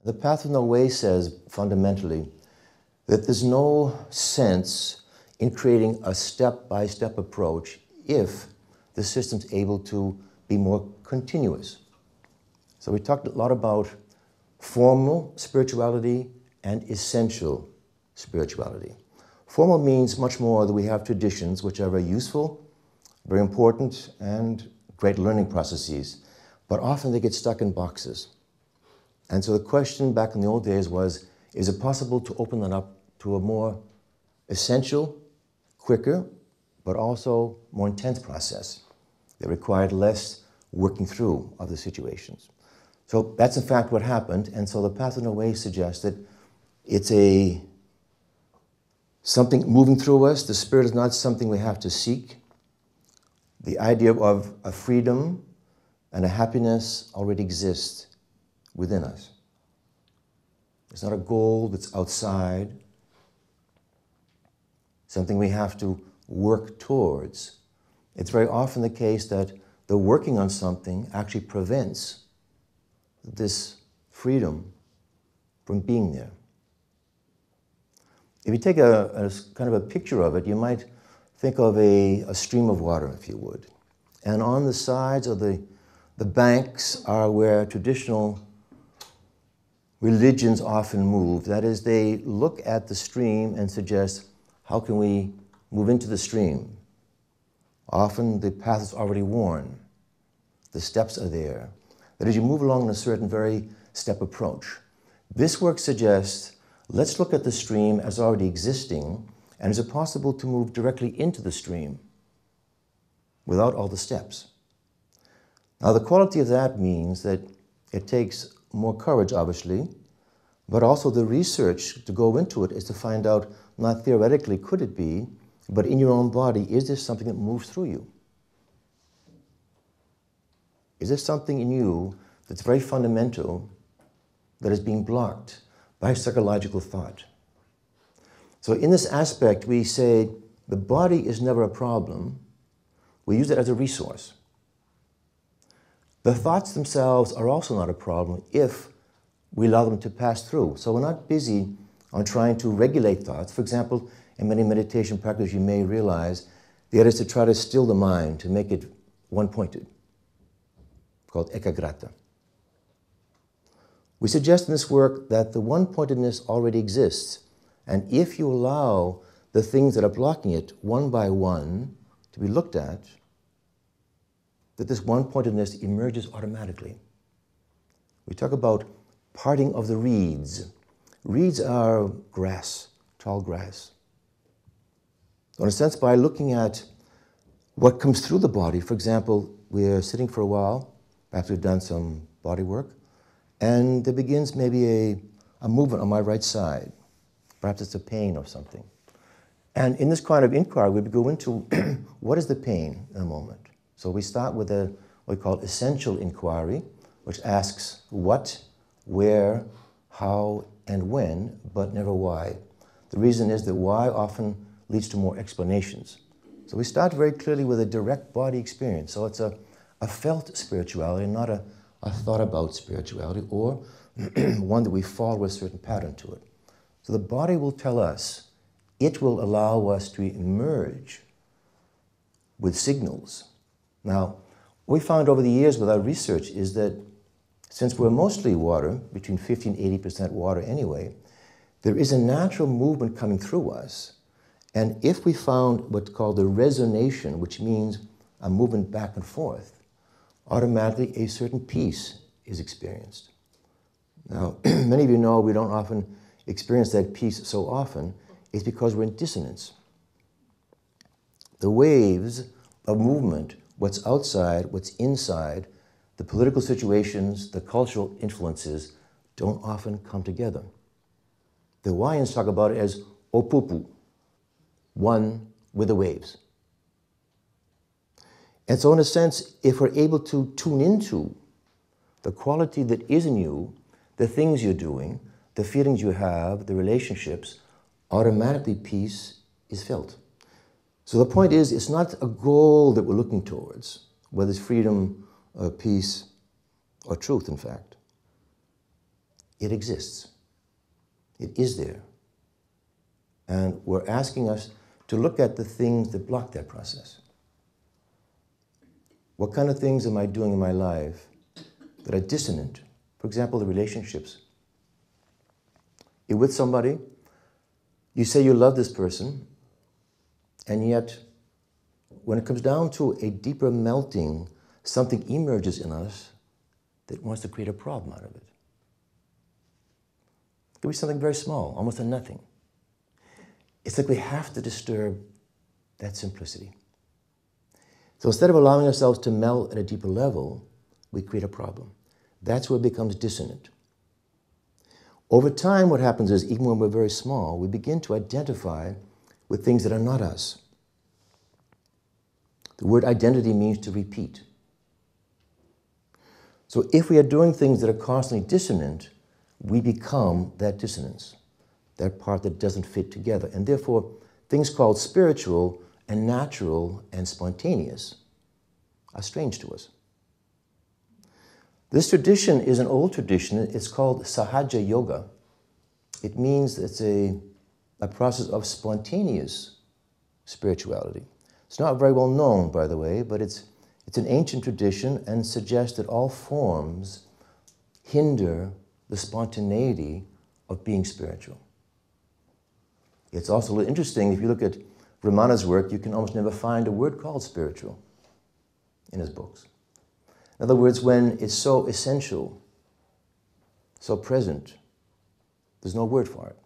The Path of No Way says, fundamentally, that there's no sense in creating a step-by-step approach if the system's able to be more continuous. So we talked a lot about formal spirituality and essential spirituality. Formal means much more that we have traditions which are very useful, very important, and great learning processes, but often they get stuck in boxes. And so the question back in the old days was, is it possible to open that up to a more essential, quicker, but also more intense process that required less working through of the situations? So that's in fact what happened, and so the Path of No Way suggests that it's something moving through us. The spirit is not something we have to seek. The idea of a freedom and a happiness already exists within us. It's not a goal that's outside, something we have to work towards. It's very often the case that the working on something actually prevents this freedom from being there. If you take a kind of a picture of it, you might think of a stream of water, if you would. And on the sides of the banks are where traditional religions often move. That is, they look at the stream and suggest, how can we move into the stream? Often the path is already worn. The steps are there. That is, you move along in a certain very step approach. This work suggests, let's look at the stream as already existing, and is it possible to move directly into the stream without all the steps? Now, the quality of that means that it takes more courage, obviously, but also the research to go into it is to find out, not theoretically could it be, but in your own body, is there something that moves through you? Is there something in you that's very fundamental that is being blocked by psychological thought? So in this aspect, we say the body is never a problem. We use it as a resource. The thoughts themselves are also not a problem if we allow them to pass through. So we're not busy on trying to regulate thoughts. For example, in many meditation practices, you may realize the idea is to try to still the mind, to make it one-pointed, called ekagrata. We suggest in this work that the one-pointedness already exists, and if you allow the things that are blocking it one by one to be looked at, that this one-pointedness emerges automatically. We talk about parting of the reeds. Reeds are grass, tall grass. So in a sense, by looking at what comes through the body, for example, we're sitting for a while, perhaps we've done some body work, and there begins maybe a movement on my right side. Perhaps it's a pain or something. And in this kind of inquiry, we go into what is the pain in a moment. So we start with what we call essential inquiry, which asks what, where, how, and when, but never why. The reason is that why often leads to more explanations. So we start very clearly with a direct body experience. So it's a felt spirituality, not a thought about spirituality, or one that we follow a certain pattern to it. So the body will tell us, it will allow us to emerge with signals. Now, what we found over the years with our research is that since we're mostly water, between 50 and 80% water anyway, there is a natural movement coming through us. And if we found what's called the resonation, which means a movement back and forth, automatically a certain peace is experienced. Now, many of you know we don't often experience that peace so often. It's because we're in dissonance. The waves of movement, what's outside, what's inside, the political situations, the cultural influences, don't often come together. The Hawaiians talk about it as opupu, one with the waves. And so in a sense, if we're able to tune into the quality that is in you, the things you're doing, the feelings you have, the relationships, automatically peace is felt. So the point is, it's not a goal that we're looking towards, whether it's freedom, peace, or truth, in fact. It exists. It is there. And we're asking us to look at the things that block that process. What kind of things am I doing in my life that are dissonant? For example, the relationships. You're with somebody, you say you love this person, and yet when it comes down to a deeper melting, something emerges in us that wants to create a problem out of it. It could be something very small, almost a nothing. It's like we have to disturb that simplicity. So instead of allowing ourselves to melt at a deeper level, we create a problem. That's where it becomes dissonant. Over time, what happens is, even when we're very small, we begin to identify with things that are not us. The word identity means to repeat. So if we are doing things that are constantly dissonant, we become that dissonance, that part that doesn't fit together. And therefore, things called spiritual and natural and spontaneous are strange to us. This tradition is an old tradition. It's called Sahaja Yoga. It means it's a process of spontaneous spirituality. It's not very well known, by the way, but it's an ancient tradition and suggests that all forms hinder the spontaneity of being spiritual. It's also a little interesting, if you look at Ramana's work, you can almost never find a word called spiritual in his books. In other words, when it's so essential, so present, there's no word for it.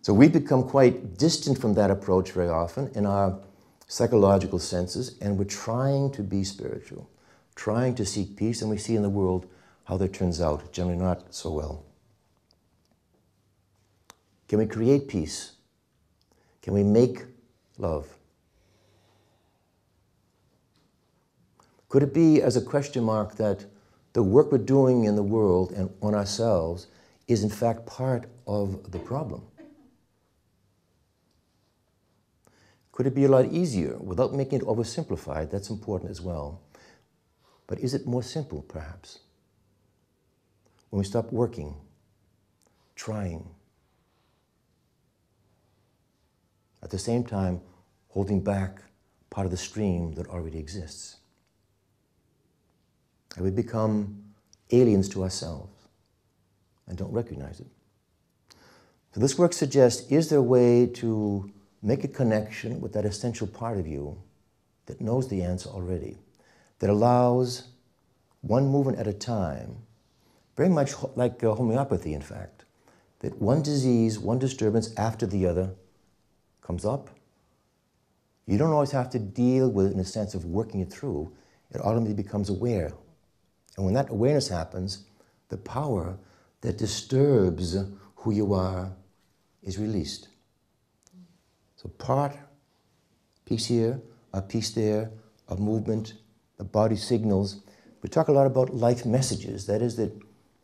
So we become quite distant from that approach very often in our psychological senses, and we're trying to be spiritual, trying to seek peace, and we see in the world how that turns out, generally not so well. Can we create peace? Can we make love? Could it be, as a question mark, that the work we're doing in the world and on ourselves is in fact part of the problem? Could it be a lot easier without making it oversimplified? That's important as well. But is it more simple, perhaps? When we stop working, trying, at the same time holding back part of the stream that already exists. And we become aliens to ourselves and don't recognize it. So this work suggests, is there a way to make a connection with that essential part of you that knows the answer already, that allows one movement at a time, very much like homeopathy, in fact, that one disease, one disturbance after the other comes up. You don't always have to deal with it in a sense of working it through. It ultimately becomes aware. And when that awareness happens, the power that disturbs who you are is released. So part, peace here, a peace there, a movement, the body signals. We talk a lot about life messages. That is that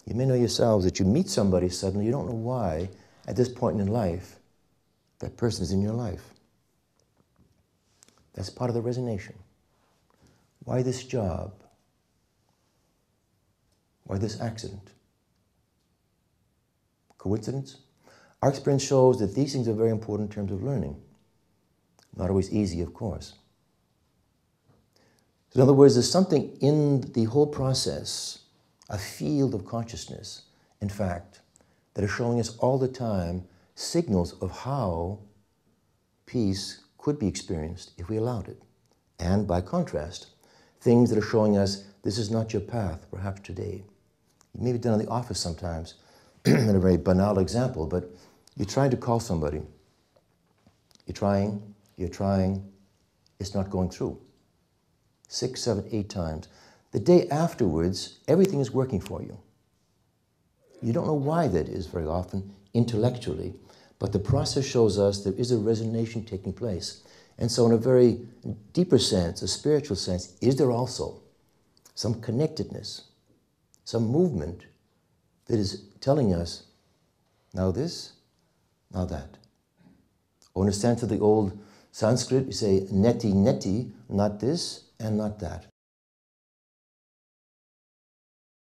you may know yourselves that you meet somebody suddenly, you don't know why, at this point in life, that person is in your life. That's part of the resonation. Why this job? Why this accident? Coincidence? Our experience shows that these things are very important in terms of learning. Not always easy, of course. So in other words, there's something in the whole process, a field of consciousness, in fact, that is showing us all the time signals of how peace could be experienced if we allowed it. And by contrast, things that are showing us this is not your path, perhaps today. You may be done in the office sometimes, in a very banal example, but you're trying to call somebody. You're trying, it's not going through. 6, 7, 8 times. The day afterwards, everything is working for you. You don't know why that is very often, intellectually, but the process shows us there is a resonation taking place. And so in a very deeper sense, a spiritual sense, is there also some connectedness, some movement that is telling us, now this, now that. Or in a sense of the old Sanskrit, we say neti neti, not this and not that.